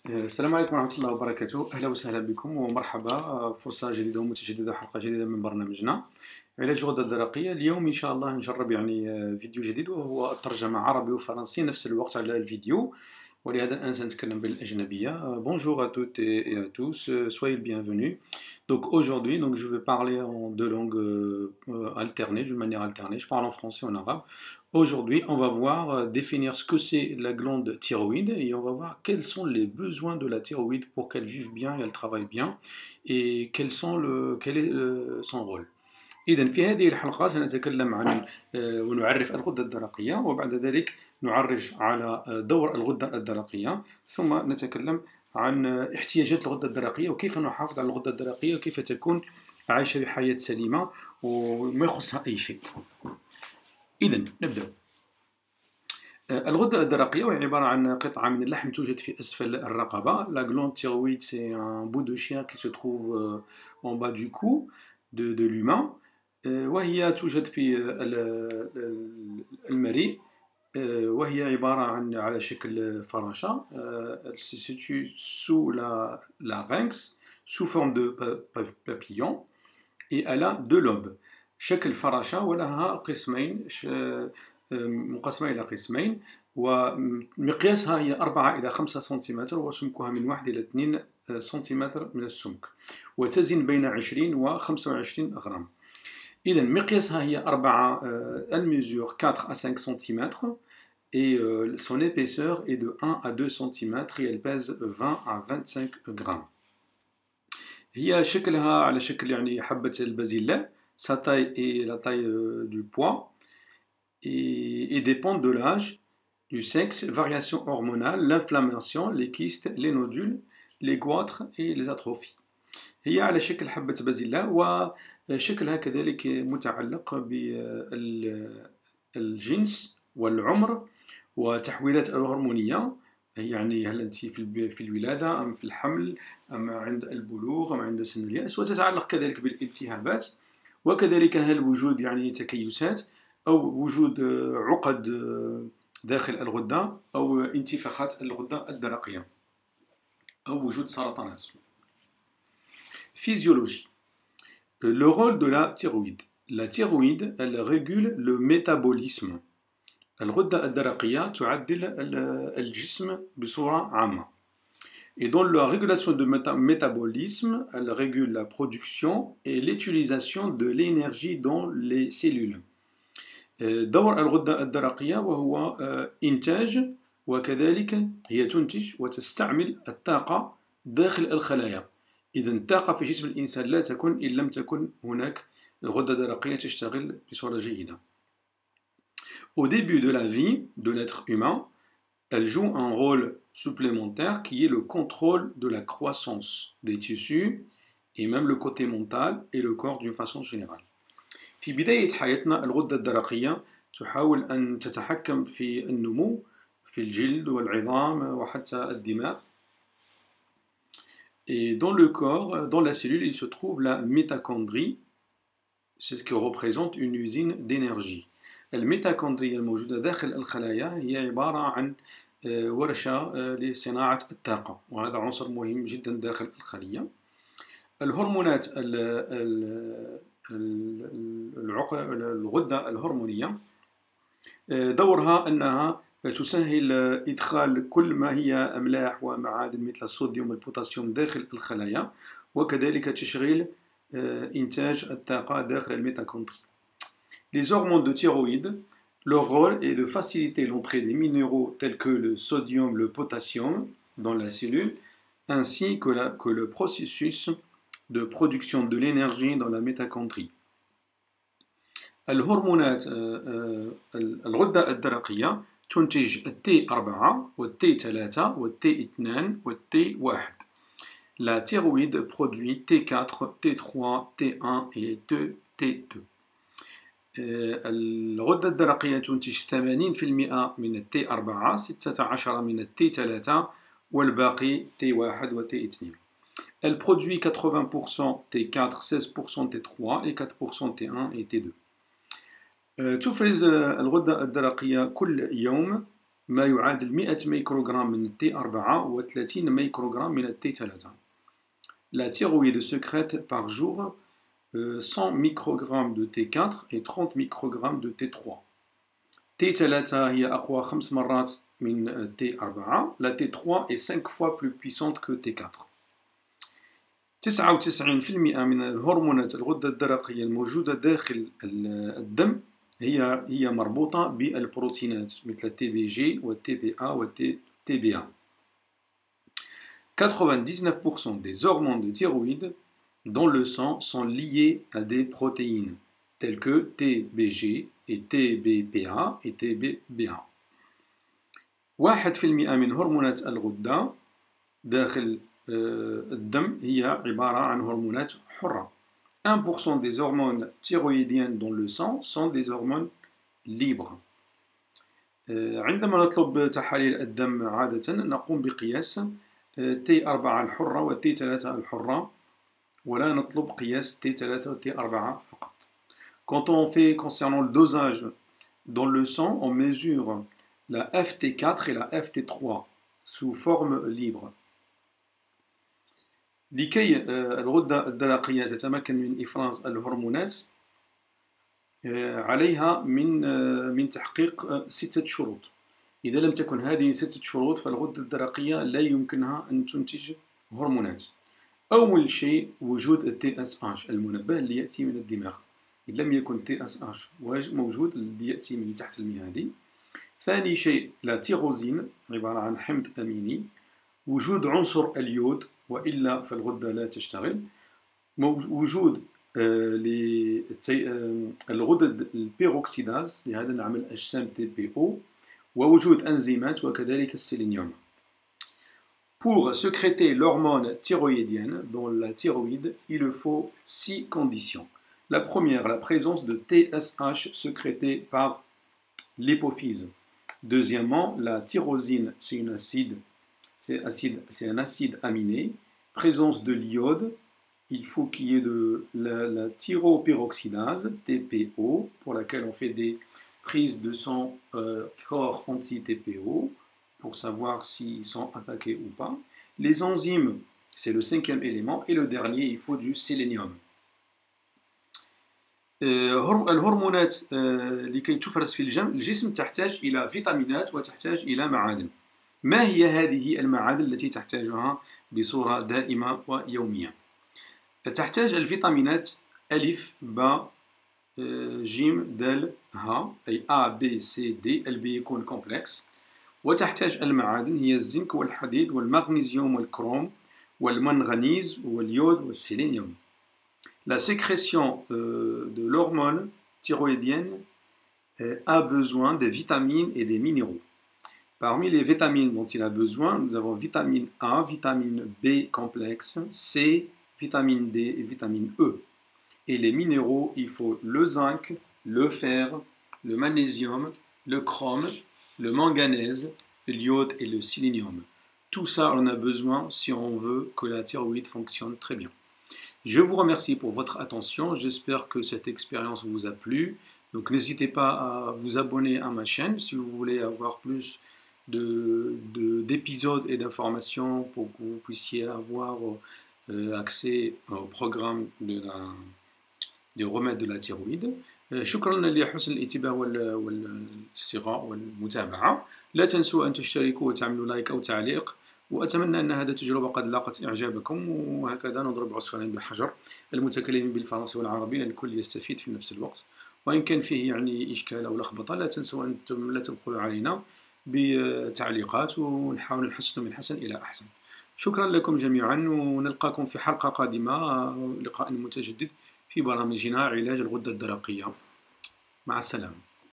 السلام عليكم ورحمة الله وبركاته، أهلا وسهلا بكم ومرحبا. فرصة جديدة ومتجددة وحلقة جديدة من برنامجنا علاج الغدة الدرقية. اليوم إن شاء الله نجرب فيديو جديد، وهو الترجمة عربي وفرنسي نفس الوقت على الفيديو، ولهذا الآن سنتكلم بالأجنبية. Bonjour à toutes et à tous, soyez le bienvenue. Donc aujourd'hui, je vais parler en deux langues alternées, d'une manière alternée. Je parle en français et en arabe. Aujourd'hui, on va voir définir ce que c'est la glande thyroïde et on va voir quels sont les besoins de la thyroïde pour qu'elle vive bien et elle travaille bien, et quel est son rôle. إذا في هذه الحلقة سنتكلم عن ونعرف الغدة الدرقية، وبعد ذلك نعرج على دور الغدة الدرقية، ثم نتكلم عن احتياجات الغدة الدرقية وكيف نحافظ على الغدة الدرقية وكيف تكون عايشة بحياة سليمة وما يخصها أي شيء. إذا نبدأ. الغدة الدرقية وهي عبارة عن قطعة من اللحم توجد في أسفل الرقبة. La glande thyroïde, c'est un bout de chien qui se trouve en bas du cou de l'humain. وهي توجد في المريء، وهي عبارة عن على شكل فراشة. Elle se situe sous la larynx sous forme de papillon et elle a deux lobes. شكل فراشة ولها قسمين مقسمة إلى قسمين، ومقياسها هي 4 إلى 5 سنتيمتر، وسمكها من 1 إلى 2 سنتيمتر من السمك، وتزن بين 20 و 25 غرام. إذا مقياسها هي 4 elle mesure 4 à 5 cm et son épaisseur est de 1 à 2 cm et elle pèse 20 à 25 grammes. هي شكلها على شكل حبة البازلاء. Sa taille est la taille du pois et dépend de l'âge, du sexe, variation hormonale, l'inflammation, les kystes, les nodules, les goitres et les atrophies. هي على شكل حبة بازلاء، وشكلها كذلك متعلق بالجنس والعمر وتحويلات الهرمونية، يعني هل أنت في الولادة أم في الحمل أم عند البلوغ أم عند سن اليأس، وتتعلق كذلك بالالتهابات، وكذلك هل وجود تكيسات أو وجود عقد داخل الغدة أو انتفاخات الغدة الدرقية أو وجود سرطانات. Physiologie. Le rôle de la thyroïde. La thyroïde, elle régule le métabolisme. الغدة الدرقية تعدل الجسم بصورة عامة. Et dans la régulation de métabolisme, elle régule la production et l'utilisation de l'énergie dans les cellules. دور الغدة الدرقية وهو إنتاج، وكذلك هي تنتج وتستعمل الطاقة داخل الخلايا. إذا الطاقة في جسم الإنسان لا تكون إن لم تكن هناك غدة درقية تشتغل بصورة جيدة. Au début de la vie de l'être humain, elle joue un rôle supplémentaire qui est le contrôle de la croissance des tissus et même le côté mental et le corps d'une façon générale. في بداية حياتنا الغدة الدرقية تحاول أن تتحكم في النمو في الجلد والعظام وحتى الدماغ. Et dans le corps, dans la cellule, il se trouve la mitochondrie, c'est ce qui représente une usine d'énergie. الميتوكوندريا الموجودة داخل الخلايا هي عبارة عن ورشة لصناعة الطاقة، وهذا عنصر مهم جدا داخل الخلية. الهرمونات الغدة الهرمونية دورها أنها تسهل إدخال كل ما هي أملاح ومعادن مثل الصوديوم والبوتاسيوم داخل الخلايا، وكذلك تشغيل إنتاج الطاقة داخل الميتوكوندري. Les hormones de thyroïde, leur rôle est de faciliter l'entrée des minéraux tels que le sodium, le potassium dans la cellule, ainsi que le processus de production de l'énergie dans la mitochondrie. الهرمونات الغدة الدرقية تنتج الT4 والT3 والT2 والT1. La thyroïde produit T4, T3, T1 et T2. الغدة الدرقية تنتج 80% من الT4، 16 من الT3 والباقي T1 و T2. Elle produit 80% T4, 16% T3 et 4% T1 et T2. تفرز الغدة الدرقية كل يوم ما يعادل 100 ميكروغرام من الT4 و 30 ميكروغرام من الT3. La thyroïde sécrète par jour 100 microgrammes de T4 et 30 microgrammes de T3. T3 هي أقوى 5 مرات من T4. La T3 est 5 fois plus puissante que T4. 99% من الهرمونات الغدة الدرقية الموجودة داخل الدم هي مربوطة بالبروتينات مثل التي بي جي والتي بي A والتي بي A. 99% des hormones de thyroïde dans le sang sont liées à des protéines telles que TBG et TBPA et TBBA. 1% من هرمونات الغدة داخل الدم هي عبارة عن هرمونات حرة. 1% des hormones thyroïdiennes dans le sang sont des hormones libres. عندما نطلب تحاليل الدم عادة نقوم بقياس T4 الحرة و T3 الحرة ولا نطلب قياس T3 و T4 فقط. Quand on fait concernant le dosage dans le sang, on mesure la FT4 et la FT3 sous forme libre. لكي الغدة الدرقية تتمكن من إفراز الهرمونات عليها من تحقيق 6 شروط. إذا لم تكن هذه 6 شروط فالغدة الدرقية لا يمكنها أن تنتج هرمونات. أول شيء وجود TSH المنبه اللي يأتي من الدماغ. إن لم يكن TSH موجود اللي يأتي من تحت المعدة. ثاني شيء لا تيروزين عبارة عن حمض أميني. وجود عنصر اليود وإلا فالغدة لا تشتغل. وجود الغدد البيروكسيداز لهذا نعمل أجسام TPO ووجود أنزيمات وكذلك السيلينيوم. Pour sécréter l'hormone thyroïdienne dans la thyroïde, il faut 6 conditions. La première, la présence de TSH sécrété par l'hypophyse. Deuxièmement, la tyrosine, c'est un acide aminé. Présence de l'iode, il faut qu'il y ait de la thyroperoxydase, TPO, pour laquelle on fait des prises de sang corps anti-TPO, pour savoir s'ils sont attaqués ou pas. Les enzymes, c'est le 5e élément. Et le dernier, il faut du sélénium. الهرمونات لكي تفرز في الجسم تحتاج إلى فيتامينات وتحتاج إلى معادن. ما هي هذه المعادن التي تحتاجها بصورة دائمة ويومية؟ تحتاج الفيتامينات ألف باء جيم دال ها أي A B C D البي يكون كومبلكس. وتحتاج المعادن هي الزنك والحديد والمغنيسيوم والكروم والمنغنيز واليود والسيلينيوم. La sécrétion de l'hormone thyroïdienne a besoin des vitamines et des minéraux. Parmi les vitamines dont il a besoin, nous avons vitamine A, vitamine B complexe, C, vitamine D et vitamine E. Et les minéraux, il faut le zinc, le fer, le magnésium, le chrome, le manganèse, l'iode et le sélénium. Tout ça, on a besoin si on veut que la thyroïde fonctionne très bien. Je vous remercie pour votre attention. J'espère que cette expérience vous a plu. Donc n'hésitez pas à vous abonner à ma chaîne si vous voulez avoir plus d'épisodes et d'informations pour que vous puissiez avoir accès au programme des remèdes de la thyroïde. شكرا لحسن الاتباع والاستماع والمتابعة. لا تنسوا أن تشتركوا وتعملوا لايك أو تعليق. وأتمنى أن هذه التجربة قد لاقت إعجابكم وهكذا نضرب عصفورين بالحجر المتكلمين بالفرنسي والعربي لأن الكل يستفيد في نفس الوقت. وإن كان فيه يعني إشكال أو لخبطة لا تنسوا أن لا تبخلوا علينا بتعليقات ونحاول نحسن من حسن إلى أحسن. شكرا لكم جميعا ونلقاكم في حلقة قادمة لقاء متجدد في برامجنا علاج الغدة الدرقية. مع السلامة.